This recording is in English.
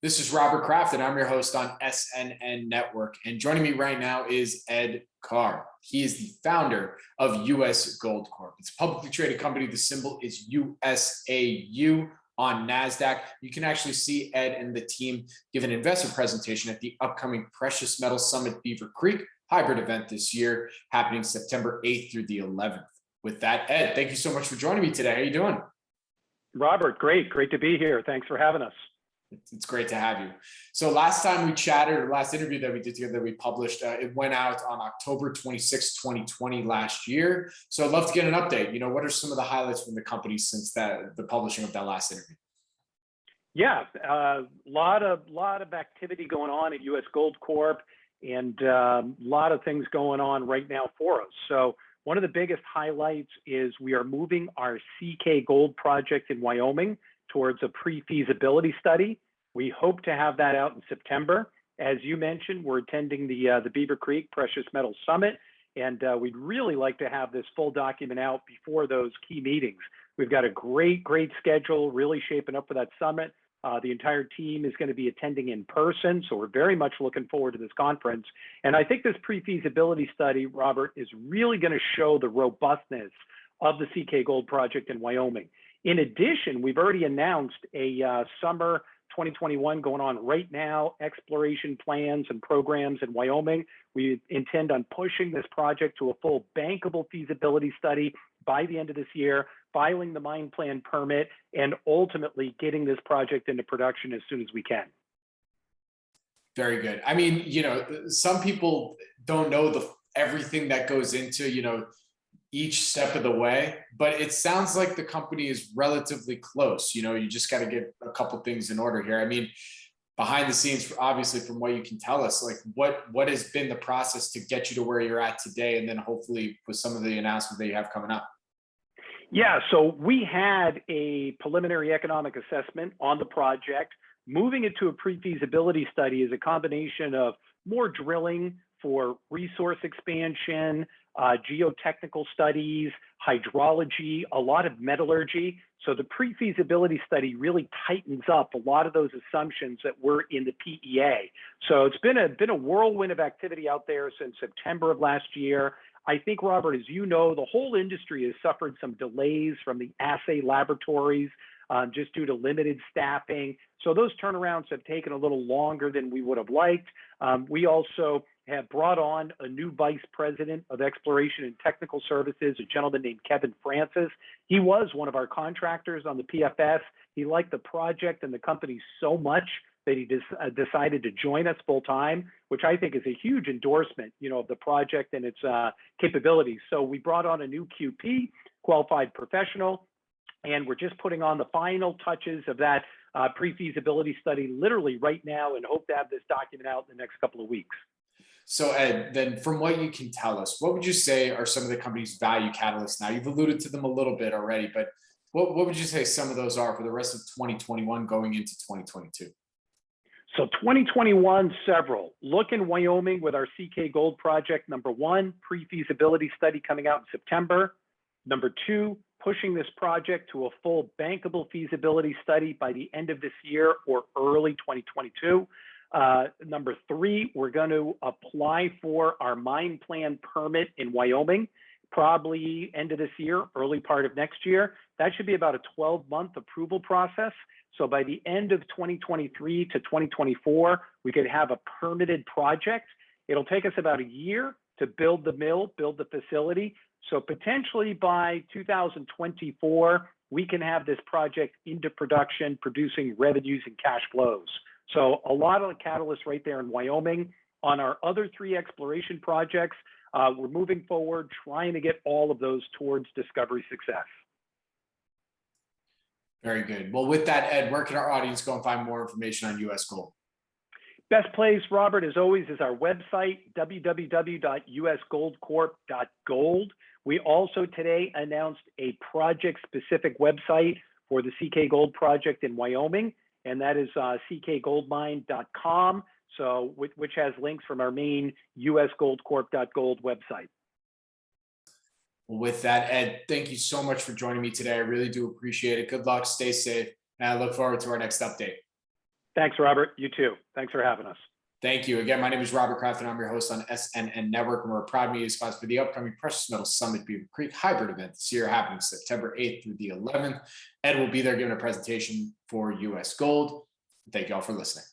This is Robert Kraft, and I'm your host on SNN Network. And joining me right now is Ed Karr. He is the founder of U.S. Gold Corp. It's a publicly traded company. The symbol is USAU on NASDAQ. You can actually see Ed and the team give an investor presentation at the upcoming Precious Metal Summit Beaver Creek hybrid event this year, happening September 8th through the 11th. With that, Ed, thank you so much for joining me today. How are you doing? Robert, great to be here. Thanks for having us. It's great to have you. So last time we chatted, or last interview that we did together, we published, it went out on October 26, 2020 last year. So I'd love to get an update. You know, what are some of the highlights from the company since the publishing of that last interview? Yeah, a lot of activity going on at U.S. Gold Corp, and a lot of things going on right now for us. So one of the biggest highlights is we are moving our CK Gold project in Wyoming towards a pre-feasibility study. We hope to have that out in September. As you mentioned, we're attending the Beaver Creek Precious Metals Summit, and we'd really like to have this full document out before those key meetings. We've got a great schedule, really shaping up for that summit. The entire team is going to be attending in person, so we're very much looking forward to this conference. And I think this pre-feasibility study, Robert, is really going to show the robustness of the CK Gold project in Wyoming. In addition, we've already announced a summer 2021 going on right now, exploration plans and programs in Wyoming. We intend on pushing this project to a full bankable feasibility study by the end of this year, filing the mine plan permit, and ultimately getting this project into production as soon as we can. Very good. I mean, you know, some people don't know everything that goes into, you know, each step of the way, but it sounds like the company is relatively close. You know, you just got to get a couple things in order here. I mean, behind the scenes, obviously, from what you can tell us, like what has been the process to get you to where you're at today, and then hopefully with some of the announcements that you have coming up? Yeah, so we had a preliminary economic assessment on the project. Moving it to a pre-feasibility study is a combination of more drilling for resource expansion, geotechnical studies, hydrology, a lot of metallurgy. So the pre-feasibility study really tightens up a lot of those assumptions that were in the PEA. So it's been a whirlwind of activity out there since September of last year. I think, Robert, as you know, the whole industry has suffered some delays from the assay laboratories just due to limited staffing. So those turnarounds have taken a little longer than we would have liked. We also have brought on a new vice president of exploration and technical services, a gentleman named Kevin Francis. He was one of our contractors on the PFS. He liked the project and the company so much that he decided to join us full time, which I think is a huge endorsement, you know, of the project and its capabilities. So we brought on a new QP, qualified professional, and we're just putting on the final touches of that pre-feasibility study literally right now, and hope to have this document out in the next couple of weeks. So Ed, then from what you can tell us, what would you say are some of the company's value catalysts now? You've alluded to them a little bit already, but what would you say some of those are for the rest of 2021 going into 2022? So 2021, several. Look in Wyoming with our CK Gold project. Number one, pre-feasibility study coming out in September. Number two, pushing this project to a full bankable feasibility study by the end of this year or early 2022. Number three, we're going to apply for our mine plan permit in Wyoming, probably end of this year, early part of next year. That should be about a 12-month approval process. So by the end of 2023 to 2024, we could have a permitted project. It'll take us about a year to build the mill, build the facility. So potentially by 2024, we can have this project into production, producing revenues and cash flows. So a lot of the catalysts right there in Wyoming. On our other three exploration projects, we're moving forward, trying to get all of those towards discovery success. Very good. Well, with that, Ed, where can our audience go and find more information on U.S. Gold? Best place, Robert, as always, is our website, www.usgoldcorp.gold. We also today announced a project-specific website for the CK Gold project in Wyoming, and that is ckgoldmine.com, so which has links from our main usgoldcorp.gold website. Well, with that, Ed, thank you so much for joining me today. I really do appreciate it. Good luck, stay safe, and I look forward to our next update. Thanks, Robert. You too. Thanks for having us. Thank you. Again, my name is Robert Kraft, and I'm your host on SNN Network, and we're a proud media sponsor for the upcoming Precious Metals Summit Beaver Creek hybrid event this year, happening September 8th through the 11th. Ed will be there giving a presentation for U.S. Gold. Thank you all for listening.